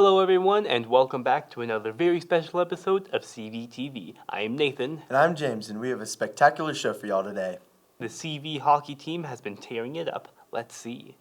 Hello everyone and welcome back to another very special episode of CVTV. I am Nathan. And I'm James, and we have a spectacular show for y'all today. The CV hockey team has been tearing it up. Let's see.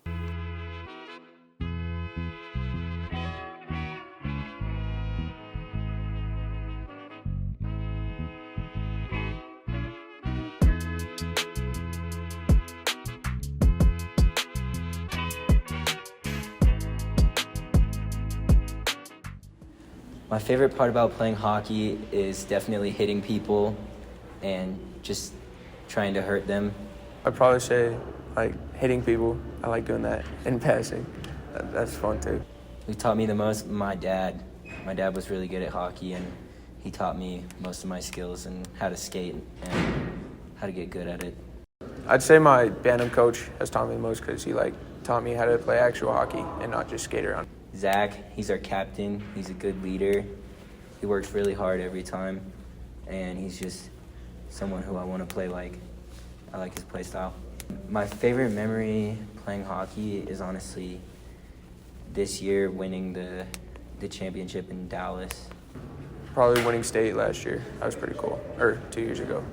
My favorite part about playing hockey is definitely hitting people and just trying to hurt them. I'd probably say, hitting people. I like doing that, and passing. That's fun, too. Who taught me the most? My dad. My dad was really good at hockey, and he taught me most of my skills and how to skate and how to get good at it. I'd say my Bantam coach has taught me the most because he, taught me how to play actual hockey and not just skate around. Zach, he's our captain. He's a good leader. He works really hard every time, and he's just someone who I want to play like. I like his play style. My favorite memory playing hockey is honestly this year winning the championship in Dallas. Probably winning state last year. That was pretty cool. Or 2 years ago.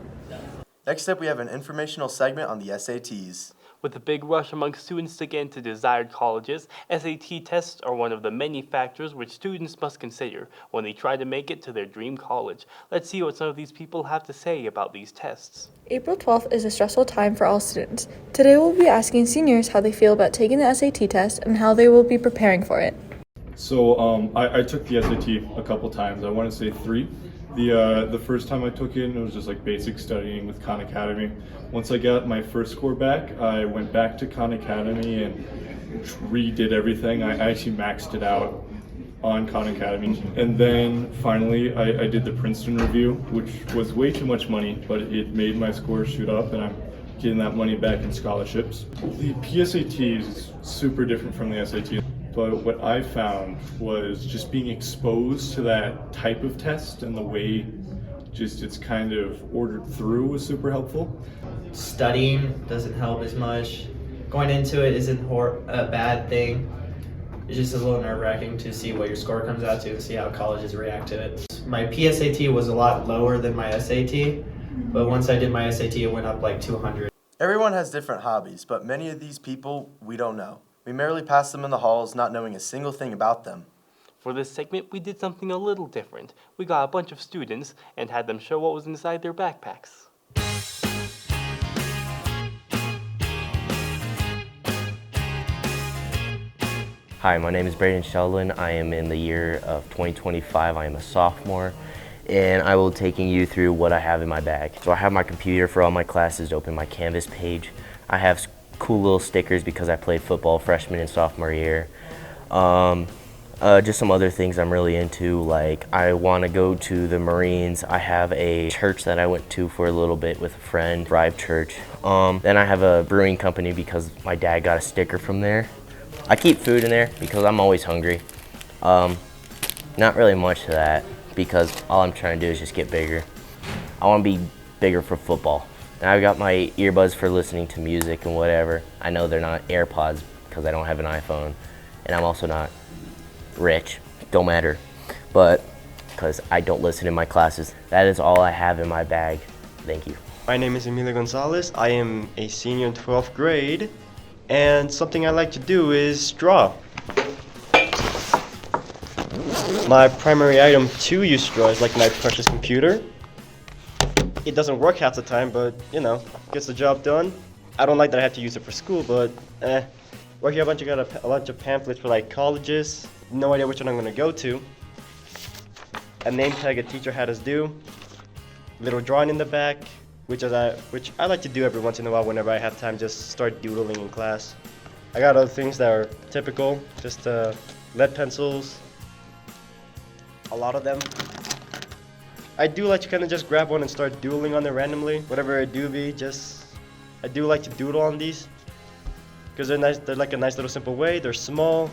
Next up, we have an informational segment on the SATs. With a big rush among students to get into desired colleges, SAT tests are one of the many factors which students must consider when they try to make it to their dream college. Let's see what some of these people have to say about these tests. April 12th is a stressful time for all students. Today we'll be asking seniors how they feel about taking the SAT test and how they will be preparing for it. So I took the SAT a couple times. I want to say 3. The first time I took it was just basic studying with Khan Academy. Once I got my first score back, I went back to Khan Academy and redid everything. I actually maxed it out on Khan Academy. And then finally I did the Princeton review, which was way too much money, but it made my score shoot up and I'm getting that money back in scholarships. The PSAT is super different from the SAT. But what I found was just being exposed to that type of test and the way it's kind of ordered through was super helpful. Studying doesn't help as much. Going into it isn't a bad thing. It's just a little nerve-wracking to see what your score comes out to and see how colleges react to it. My PSAT was a lot lower than my SAT, but once I did my SAT, it went up 200. Everyone has different hobbies, but many of these people we don't know. We merely pass them in the halls, not knowing a single thing about them. For this segment, we did something a little different. We got a bunch of students and had them show what was inside their backpacks. Hi, my name is Braden Sheldon. I am in the year of 2025. I am a sophomore, and I will be taking you through what I have in my bag. So I have my computer for all my classes to open my Canvas page. I have cool little stickers because I played football freshman and sophomore year. Just some other things I'm really into, like I want to go to the Marines. I have a church that I went to for a little bit with a friend, Thrive Church. Then I have a brewing company because my dad got a sticker from there. I keep food in there because I'm always hungry. Not really much to that because all I'm trying to do is just get bigger. I want to be bigger for football. And I've got my earbuds for listening to music and whatever. I know they're not AirPods because I don't have an iPhone. And I'm also not rich. Don't matter. But because I don't listen in my classes. That is all I have in my bag. Thank you. My name is Emilio Gonzalez. I am a senior in 12th grade. And something I like to do is draw. My primary item to use to draw is my precious computer. It doesn't work half the time, but, gets the job done. I don't like that I have to use it for school, but, Right here, got a bunch of pamphlets for, colleges. No idea which one I'm going to go to. A name tag a teacher had us do. Little drawing in the back, which I like to do every once in a while whenever I have time, just start doodling in class. I got other things that are typical, just lead pencils. A lot of them. I do like to kind of just grab one and start doodling on it randomly. Whatever it do be, I do like to doodle on these. Because they're nice, they're a nice little simple way, they're small,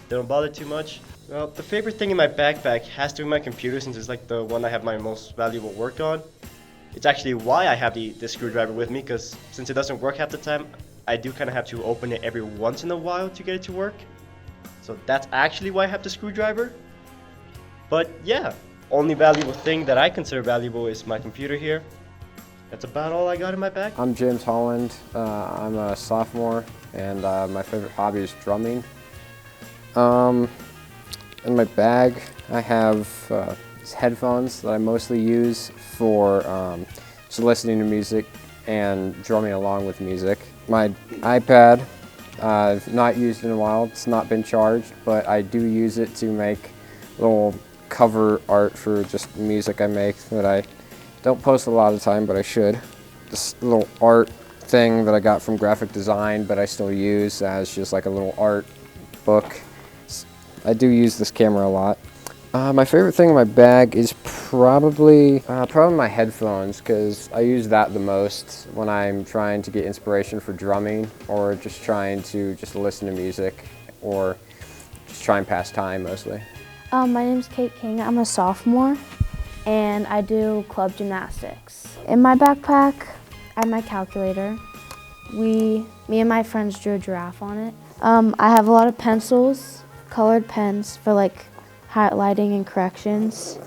they don't bother too much. Well, the favorite thing in my backpack has to be my computer since it's the one I have my most valuable work on. It's actually why I have the screwdriver with me, because since it doesn't work half the time, I do kind of have to open it every once in a while to get it to work. So that's actually why I have the screwdriver. But yeah, only valuable thing that I consider valuable is my computer here. That's about all I got in my bag. I'm James Holland. I'm a sophomore, and my favorite hobby is drumming. In my bag, I have these headphones that I mostly use for just listening to music and drumming along with music. My iPad, I've not used in a while. It's not been charged, but I do use it to make little cover art for just music I make that I don't post a lot of the time, but I should. This little art thing that I got from graphic design, but I still use as just like a little art book. I do use this camera a lot. My favorite thing in my bag is probably my headphones, because I use that the most when I'm trying to get inspiration for drumming or just trying to just listen to music or just try and pass time mostly. My name's Kate King. I'm a sophomore and I do club gymnastics. In my backpack, I have my calculator. Me and my friends drew a giraffe on it. I have a lot of pencils, colored pens for like highlighting and corrections.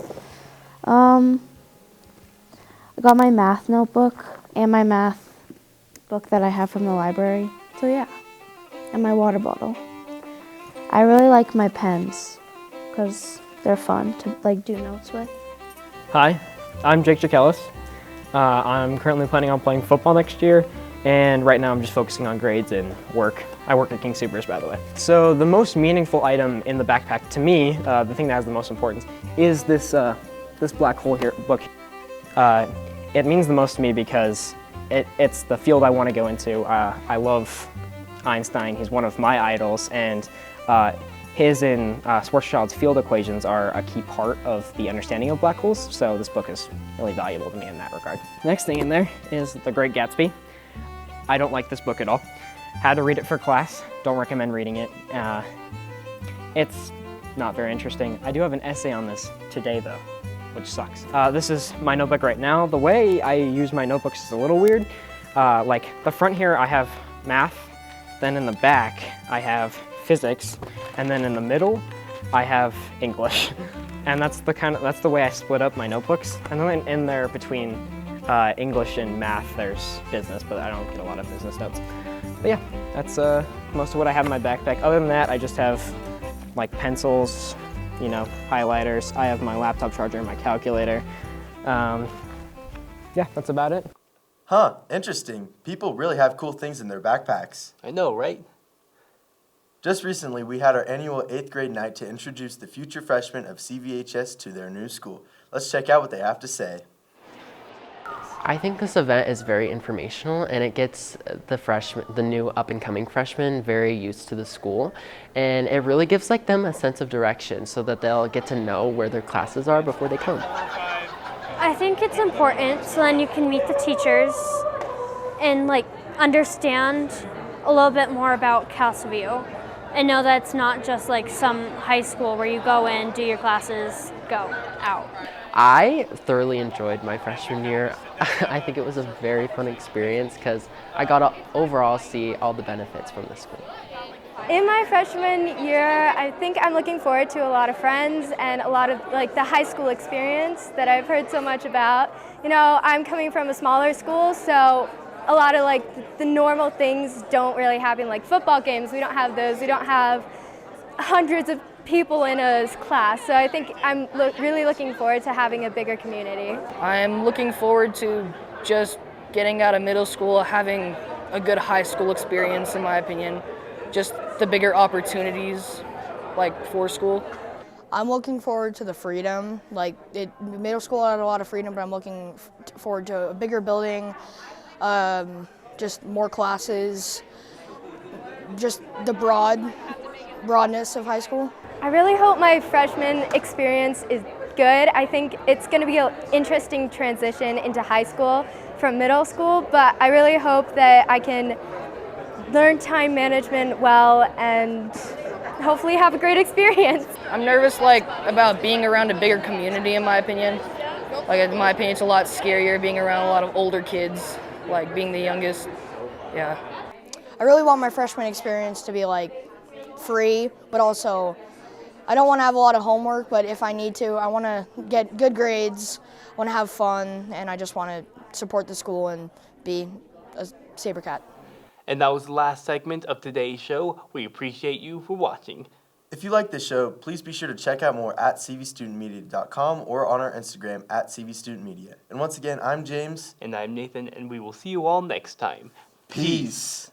I got my math notebook and my math book that I have from the library. So yeah, and my water bottle. I really like my pens because they're fun to like do notes with. Hi, I'm Jake Jakelis. I'm currently planning on playing football next year, and right now I'm just focusing on grades and work. I work at King Soopers, by the way. So the most meaningful item in the backpack to me, the thing that has the most importance, is this black hole here book. It means the most to me because it's the field I want to go into. I love Einstein. He's one of my idols, and his and Schwarzschild's field equations are a key part of the understanding of black holes, so this book is really valuable to me in that regard. Next thing in there is The Great Gatsby. I don't like this book at all. Had to read it for class. Don't recommend reading it. It's not very interesting. I do have an essay on this today though, which sucks. This is my notebook right now. The way I use my notebooks is a little weird. Like the front here I have math, then in the back I have physics, and then in the middle I have English. And that's the way I split up my notebooks. And then in there between English and math there's business, but I don't get a lot of business notes. But yeah, that's most of what I have in my backpack. Other than that, I just have like pencils, you know, highlighters. I have my laptop charger and my calculator. Yeah, that's about it. Huh, interesting. People really have cool things in their backpacks. I know, right? Just recently, we had our annual 8th grade night to introduce the future freshmen of CVHS to their new school. Let's check out what they have to say. I think this event is very informational, and it gets the new up-and-coming freshmen very used to the school, and it really gives like them a sense of direction so that they'll get to know where their classes are before they come. I think it's important so then you can meet the teachers and like understand a little bit more about Calsaview and know that it's not just like some high school where you go in, do your classes, go out. I thoroughly enjoyed my freshman year. I think it was a very fun experience because I got to overall see all the benefits from the school. In my freshman year, I think I'm looking forward to a lot of friends and a lot of like the high school experience that I've heard so much about. You know, I'm coming from a smaller school, so a lot of like the normal things don't really happen, like football games. We don't have those. We don't have hundreds of people in a class, so I think I'm really looking forward to having a bigger community. I'm looking forward to just getting out of middle school, having a good high school experience in my opinion, just the bigger opportunities like for school. I'm looking forward to the freedom. Like middle school I had a lot of freedom, but I'm looking forward to a bigger building, just more classes, just the broadness of high school. I really hope my freshman experience is good. I think it's going to be an interesting transition into high school from middle school, but I really hope that I can learn time management well and hopefully have a great experience. I'm nervous about being around a bigger community in my opinion. In my opinion, it's a lot scarier being around a lot of older kids, like being the youngest. Yeah. I really want my freshman experience to be free, but also I don't want to have a lot of homework, but if I need to, I want to get good grades, want to have fun, and I just want to support the school and be a Sabercat. And that was the last segment of today's show. We appreciate you for watching. If you like this show, please be sure to check out more at cvstudentmedia.com or on our Instagram at cvstudentmedia. And once again, I'm James. And I'm Nathan, and we will see you all next time. Peace.